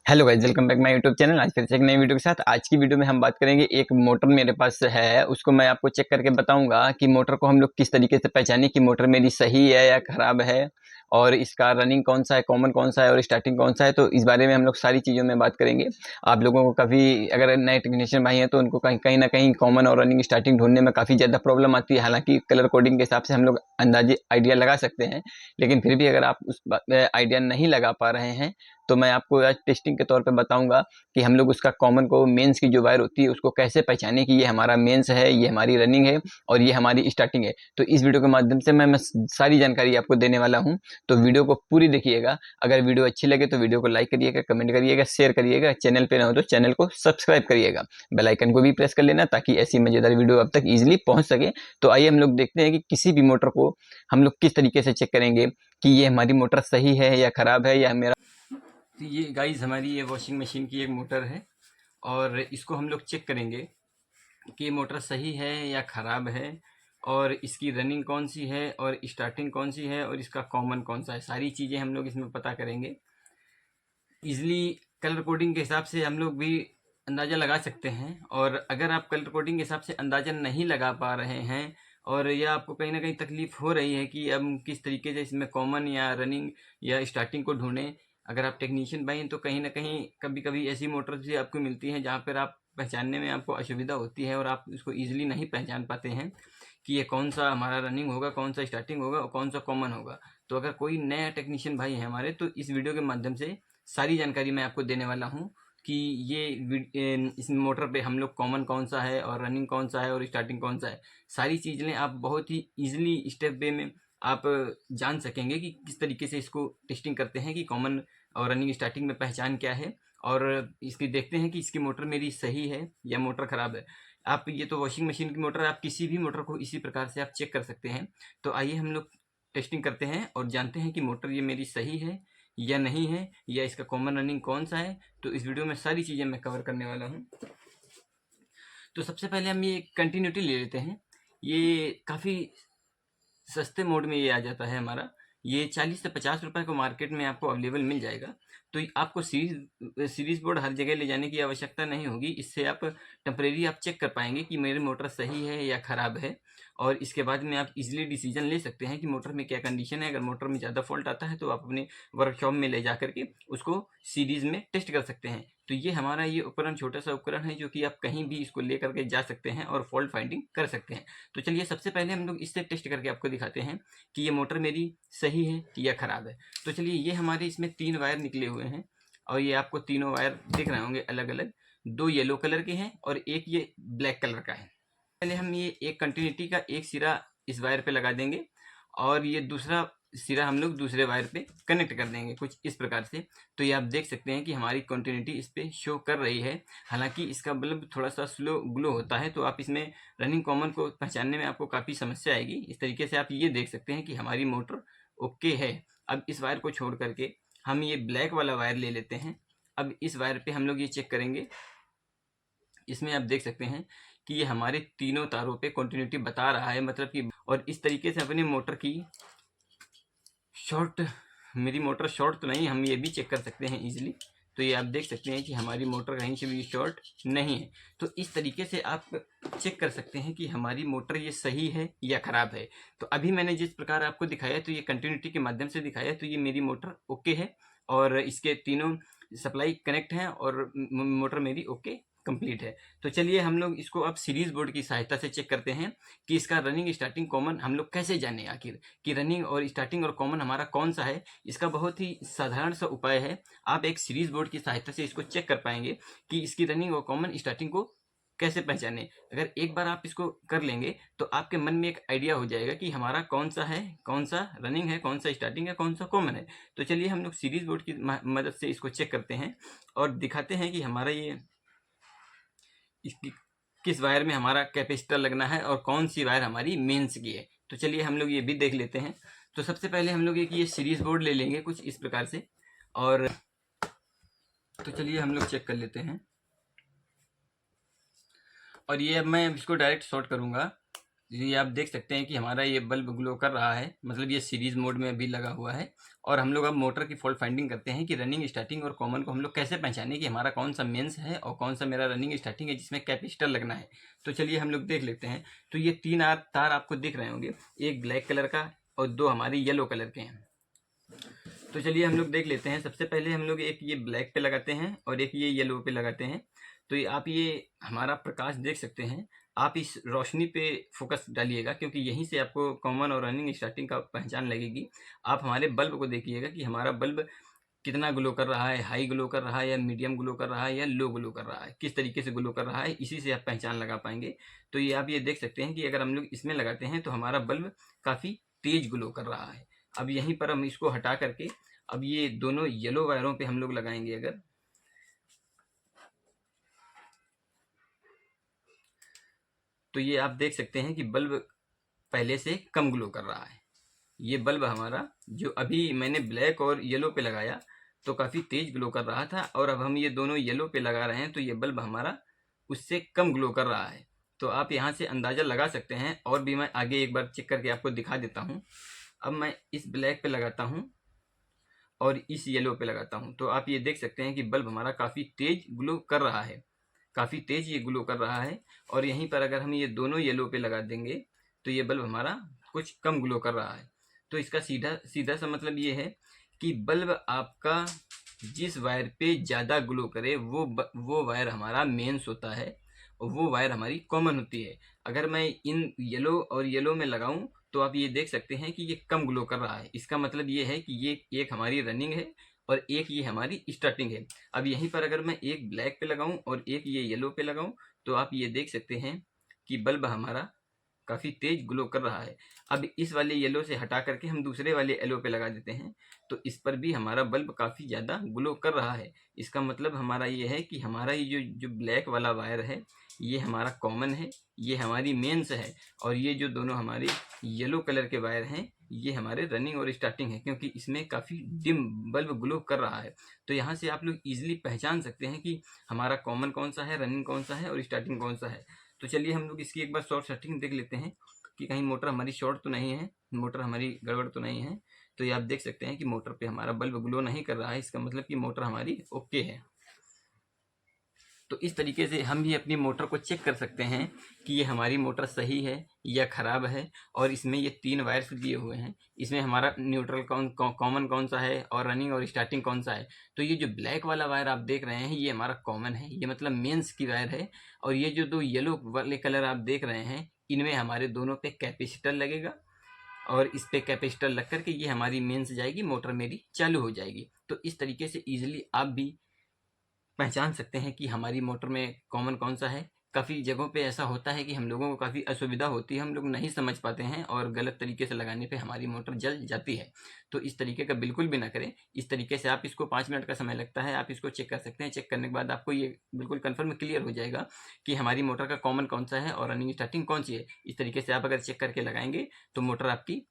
Hello guys, welcome back my YouTube channel. आज फिर से एक नई वीडियो के साथ। आज की वीडियो में हम बात करेंगे, एक मोटर मेरे पास है, उसको मैं आपको चेक करके बताऊंगा कि मोटर को हम लोग किस तरीके से पहचाने कि मोटर मेरी सही है या खराब है, और इसका रनिंग कौन सा है, कॉमन कौन सा है और स्टार्टिंग कौन सा है। तो इस बारे में हम लोग सारी चीज़ों में बात करेंगे। आप लोगों को कभी अगर नए टेक्नीशियन भाई हैं तो उनको कहीं कहीं ना कहीं कॉमन और रनिंग स्टार्टिंग ढूंढने में काफ़ी ज़्यादा प्रॉब्लम आती है। हालांकि कलर कोडिंग के हिसाब से हम लोग अंदाजे आइडिया लगा सकते हैं, लेकिन फिर भी अगर आप उस आइडिया नहीं लगा पा रहे हैं तो मैं आपको आज टेस्टिंग के तौर पे बताऊंगा कि हम लोग उसका कॉमन को, मेंस की जो वायर होती है उसको कैसे पहचाने कि ये हमारा मेंस है, ये हमारी रनिंग है और ये हमारी स्टार्टिंग है। तो इस वीडियो के माध्यम से मैं सारी जानकारी आपको देने वाला हूं, तो वीडियो को पूरी देखिएगा। अगर वीडियो अच्छी लगे तो वीडियो को लाइक करिएगा, कमेंट करिएगा, शेयर करिएगा। चैनल पे ना हो तो चैनल को सब्सक्राइब करिएगा, बेल आइकन को भी प्रेस कर लेना ताकि ऐसी मजेदार वीडियो अब तक ईजिली पहुंच सके। तो आइए हम लोग देखते हैं कि किसी भी मोटर को हम लोग किस तरीके से चेक करेंगे कि ये हमारी मोटर सही है या खराब है या मेरा। तो ये गाइस हमारी ये वॉशिंग मशीन की एक मोटर है, और इसको हम लोग चेक करेंगे कि ये मोटर सही है या ख़राब है, और इसकी रनिंग कौन सी है और स्टार्टिंग कौन सी है और इसका कॉमन कौन सा है। सारी चीज़ें हम लोग इसमें पता करेंगे। ईज़िली कलर कोडिंग के हिसाब से हम लोग भी अंदाज़ा लगा सकते हैं। और अगर आप कलर कोडिंग के हिसाब से अंदाज़ा नहीं लगा पा रहे हैं और या आपको कहीं ना कहीं तकलीफ़ हो रही है कि अब किस तरीके से इसमें कॉमन या रनिंग या स्टार्टिंग को ढूंढें, अगर आप टेक्नीशियन भाई हैं तो कहीं ना कहीं कभी कभी ऐसी मोटर्स भी आपको मिलती हैं जहाँ पर आप पहचानने में आपको असुविधा होती है और आप इसको ईजिली नहीं पहचान पाते हैं कि ये कौन सा हमारा रनिंग होगा, कौन सा स्टार्टिंग होगा और कौन सा कॉमन होगा। तो अगर कोई नया टेक्नीशियन भाई है हमारे, तो इस वीडियो के माध्यम से सारी जानकारी मैं आपको देने वाला हूँ कि ये इस मोटर पे हम लोग कॉमन कौन सा है और रनिंग कौन सा है और स्टार्टिंग कौन सा है। सारी चीज़ें आप बहुत ही ईजिली स्टेप वे में आप जान सकेंगे कि किस तरीके से इसको टेस्टिंग करते हैं कि कॉमन और रनिंग स्टार्टिंग में पहचान क्या है, और इसकी देखते हैं कि इसकी मोटर मेरी सही है या मोटर ख़राब है। आप ये तो वॉशिंग मशीन की मोटर, आप किसी भी मोटर को इसी प्रकार से आप चेक कर सकते हैं। तो आइए हम लोग टेस्टिंग करते हैं और जानते हैं कि मोटर ये मेरी सही है या नहीं है, या इसका कॉमन रनिंग कौन सा है। तो इस वीडियो में सारी चीज़ें मैं कवर करने वाला हूँ। तो सबसे पहले हम ये कंटिन्यूटी ले लेते हैं। ये काफ़ी सस्ते मोड में ये आ जाता है हमारा। ये 40 से 50 रुपए को मार्केट में आपको अवेलेबल मिल जाएगा। तो आपको सीरीज बोर्ड हर जगह ले जाने की आवश्यकता नहीं होगी। इससे आप टेम्परेरी आप चेक कर पाएंगे कि मेरी मोटर सही है या ख़राब है, और इसके बाद में आप इजीली डिसीजन ले सकते हैं कि मोटर में क्या कंडीशन है। अगर मोटर में ज़्यादा फॉल्ट आता है तो आप अपने वर्कशॉप में ले जा करके उसको सीरीज़ में टेस्ट कर सकते हैं। तो ये हमारा ये उपकरण छोटा सा उपकरण है जो कि आप कहीं भी इसको ले करके जा सकते हैं और फॉल्ट फाइंडिंग कर सकते हैं। तो चलिए सबसे पहले हम लोग इससे टेस्ट करके आपको दिखाते हैं कि ये मोटर मेरी सही है या ख़राब है। तो चलिए, ये हमारे इसमें 3 वायर निकले हुए हैं, और ये आपको तीनों वायर दिख रहे होंगे अलग अलग। 2 येलो कलर के हैं और एक ये ब्लैक कलर का है। पहले हम ये एक कंटिन्यूटी का एक सिरा इस वायर पे लगा देंगे, और ये दूसरा सिरा हम लोग दूसरे वायर पे कनेक्ट कर देंगे कुछ इस प्रकार से। तो ये आप देख सकते हैं कि हमारी कंटिन्यूटी इस पे शो कर रही है। हालांकि इसका बल्ब थोड़ा सा स्लो ग्लो होता है, तो आप इसमें रनिंग कॉमन को पहचानने में आपको काफ़ी समस्या आएगी। इस तरीके से आप ये देख सकते हैं कि हमारी मोटर ओके है। अब इस वायर को छोड़ करके हम ये ब्लैक वाला वायर ले लेते हैं। अब इस वायर पे हम लोग ये चेक करेंगे। इसमें आप देख सकते हैं कि ये हमारे तीनों तारों पे कंटिन्यूटी बता रहा है, मतलब कि, और इस तरीके से अपनी मोटर की शॉर्ट, मेरी मोटर शॉर्ट तो नहीं, हम ये भी चेक कर सकते हैं इजीली। तो ये आप देख सकते हैं कि हमारी मोटर कहीं से भी शॉर्ट नहीं है। तो इस तरीके से आप चेक कर सकते हैं कि हमारी मोटर ये सही है या ख़राब है। तो अभी मैंने जिस प्रकार आपको दिखाया, तो ये कंटिन्यूटी के माध्यम से दिखाया, तो ये मेरी मोटर ओके है और इसके तीनों सप्लाई कनेक्ट हैं और मोटर मेरी ओके कंप्लीट है। तो चलिए हम लोग इसको अब सीरीज बोर्ड की सहायता से चेक करते हैं कि इसका रनिंग स्टार्टिंग कॉमन हम लोग कैसे जाने, आखिर कि रनिंग और स्टार्टिंग और कॉमन हमारा कौन सा है। इसका बहुत ही साधारण सा उपाय है। आप एक सीरीज बोर्ड की सहायता से इसको चेक कर पाएंगे कि इसकी रनिंग और कॉमन स्टार्टिंग को कैसे पहचाने। अगर एक बार आप इसको कर लेंगे तो आपके मन में एक आइडिया हो जाएगा कि हमारा कौन सा है, कौन सा रनिंग है, कौन सा स्टार्टिंग है, कौन सा कॉमन है। तो चलिए हम लोग सीरीज बोर्ड की मदद से इसको चेक करते हैं और दिखाते हैं कि हमारा ये इसकी किस वायर में हमारा कैपेसिटर लगना है और कौन सी वायर हमारी मेंस की है। तो चलिए हम लोग ये भी देख लेते हैं। तो सबसे पहले हम लोग एक ये सीरीज बोर्ड ले लेंगे कुछ इस प्रकार से, और तो चलिए हम लोग चेक कर लेते हैं। और ये अब मैं इसको डायरेक्ट शॉर्ट करूंगा। ये आप देख सकते हैं कि हमारा ये बल्ब ग्लो कर रहा है, मतलब ये सीरीज मोड में अभी लगा हुआ है। और हम लोग अब मोटर की फॉल्ट फाइंडिंग करते हैं कि रनिंग, स्टार्टिंग और कॉमन को हम लोग कैसे पहचानें कि हमारा कौन सा मेंस है और कौन सा मेरा रनिंग स्टार्टिंग है जिसमें कैपेसिटर लगना है। तो चलिए हम लोग देख लेते हैं। तो ये 3 तार आपको दिख रहे होंगे, एक ब्लैक कलर का और 2 हमारी येलो कलर के हैं। तो चलिए हम लोग देख लेते हैं। सबसे पहले हम लोग एक ये ब्लैक पे लगाते हैं और एक ये येलो पे लगाते हैं। तो ये आप ये हमारा प्रकाश देख सकते हैं। आप इस रोशनी पे फोकस डालिएगा क्योंकि यहीं से आपको कॉमन और रनिंग स्टार्टिंग का पहचान लगेगी। आप हमारे बल्ब को देखिएगा कि हमारा बल्ब कितना ग्लो कर रहा है, हाई ग्लो कर रहा है या मीडियम ग्लो कर रहा है या लो ग्लो कर रहा है, किस तरीके से ग्लो कर रहा है, इसी से आप पहचान लगा पाएंगे। तो ये आप ये देख सकते हैं कि अगर हम लोग इसमें लगाते हैं तो हमारा बल्ब काफ़ी तेज ग्लो कर रहा है। अब यहीं पर हम इसको हटा करके अब ये दोनों येलो वायरों पे हम लोग लगाएंगे अगर, तो ये आप देख सकते हैं कि बल्ब पहले से कम ग्लो कर रहा है। ये बल्ब हमारा जो अभी मैंने ब्लैक और येलो पे लगाया तो काफ़ी तेज ग्लो कर रहा था, और अब हम ये दोनों येलो पे लगा रहे हैं तो ये बल्ब हमारा उससे कम ग्लो कर रहा है। तो आप यहाँ से अंदाज़ा लगा सकते हैं, और भी मैं आगे एक बार चेक करके आपको दिखा देता हूँ। अब मैं इस ब्लैक पे लगाता हूँ और इस येलो पे लगाता हूँ, तो आप ये देख सकते हैं कि बल्ब हमारा काफ़ी तेज ग्लो कर रहा है, काफ़ी तेज ये ग्लो कर रहा है। और यहीं पर अगर हम ये दोनों येलो पे लगा देंगे तो ये बल्ब हमारा कुछ कम ग्लो कर रहा है। तो इसका सीधा सीधा सा मतलब ये है कि बल्ब आपका जिस वायर पे ज़्यादा ग्लो करे वो वायर हमारा मेंस होता है और वो वायर हमारी कॉमन होती है। अगर मैं इन येलो और येलो में लगाऊं तो आप ये देख सकते हैं कि ये कम ग्लो कर रहा है। इसका मतलब ये है कि ये एक हमारी रनिंग है और एक ये हमारी स्टार्टिंग है। अब यहीं पर अगर मैं एक ब्लैक पे लगाऊं और एक ये येलो पे लगाऊं तो आप ये देख सकते हैं कि बल्ब हमारा काफ़ी तेज ग्लो कर रहा है। अब इस वाले येलो से हटा करके हम दूसरे वाले येलो पे लगा देते हैं तो इस पर भी हमारा बल्ब काफ़ी ज़्यादा ग्लो कर रहा है। इसका मतलब हमारा ये है कि हमारा ये जो जो ब्लैक वाला वायर है ये हमारा कॉमन है, ये हमारी मेंस है, और ये जो दोनों हमारे येलो कलर के वायर हैं ये हमारे रनिंग और स्टार्टिंग है, क्योंकि इसमें काफ़ी डिम बल्ब ग्लो कर रहा है। तो यहाँ से आप लोग ईजिली पहचान सकते हैं कि हमारा कॉमन कौन सा है, रनिंग कौन सा है और स्टार्टिंग कौन सा है। तो चलिए हम लोग इसकी एक बार शॉर्ट सर्किटिंग देख लेते हैं कि कहीं मोटर हमारी शॉर्ट तो नहीं है, मोटर हमारी गड़बड़ तो नहीं है। तो ये आप देख सकते हैं कि मोटर पे हमारा बल्ब ग्लो नहीं कर रहा है, इसका मतलब कि मोटर हमारी ओके है। तो इस तरीके से हम भी अपनी मोटर को चेक कर सकते हैं कि ये हमारी मोटर सही है या ख़राब है। और इसमें ये 3 वायर्स दिए हुए हैं, इसमें हमारा न्यूट्रल कॉमन कौन सा है और रनिंग और स्टार्टिंग कौन सा है। तो ये जो ब्लैक वाला वायर आप देख रहे हैं ये हमारा कॉमन है, ये मतलब मेंस की वायर है। और ये जो 2 येलो वाले कलर आप देख रहे हैं इनमें हमारे दोनों पे कैपेसिटर लगेगा, और इस पे कैपेसिटर लग करके ये हमारी मेंस जाएगी, मोटर मेरी चालू हो जाएगी। तो इस तरीके से ईजिली आप भी पहचान सकते हैं कि हमारी मोटर में कॉमन कौन सा है। काफ़ी जगहों पे ऐसा होता है कि हम लोगों को काफ़ी असुविधा होती है, हम लोग नहीं समझ पाते हैं और गलत तरीके से लगाने पे हमारी मोटर जल जाती है। तो इस तरीके का बिल्कुल भी ना करें। इस तरीके से आप इसको 5 मिनट का समय लगता है, आप इसको चेक कर सकते हैं। चेक करने के बाद आपको ये बिल्कुल कन्फर्म क्लियर हो जाएगा कि हमारी मोटर का कॉमन कौन सा है और रनिंग स्टार्टिंग कौन सी है। इस तरीके से आप अगर चेक करके लगाएंगे तो मोटर आपकी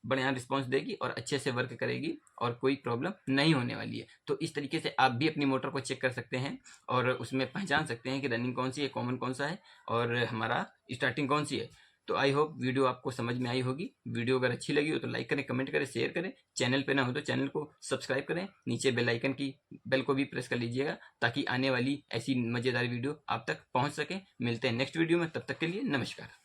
बढ़िया रिस्पॉन्स देगी और अच्छे से वर्क करेगी और कोई प्रॉब्लम नहीं होने वाली है। तो इस तरीके से आप भी अपनी मोटर को चेक कर सकते हैं और उसमें पहचान सकते हैं कि रनिंग कौन सी है, कॉमन कौन सा है और हमारा स्टार्टिंग कौन सी है। तो आई होप वीडियो आपको समझ में आई होगी। वीडियो अगर अच्छी लगी हो तो लाइक करें, कमेंट करें, शेयर करें। चैनल पे ना हो तो चैनल को सब्सक्राइब करें, नीचे बेल आइकन की बेल को भी प्रेस कर लीजिएगा ताकि आने वाली ऐसी मज़ेदार वीडियो आप तक पहुँच सके। मिलते हैं नेक्स्ट वीडियो में, तब तक के लिए नमस्कार।